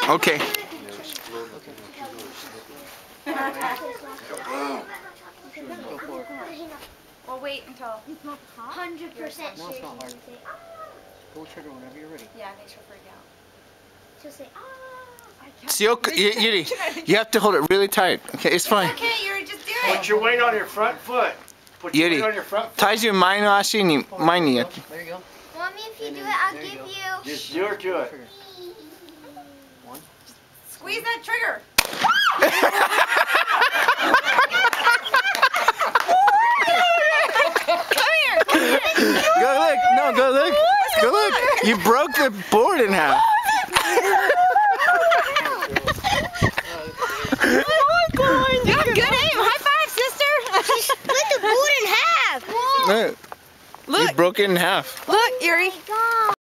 Okay. We'll wait until 100% No, it's not hard. Say, Pull the trigger whenever you're ready. Yeah, make sure freak out. she'll say, See, Yuri, you have to hold it really tight. Okay, it's fine. Okay, Yuri, just do it. Put your weight on your front foot. Put your weight on your front foot. Tayo mai no ashi ni mai ni. There you go. Mommy, if you do it, I'll give you. Just do it to it. One. Squeeze that trigger. Go look. No, go look. Go look. You broke the board in half. You have good aim. High five, sister. Split the board in half. Look. You broke it in half. Look, Yuri.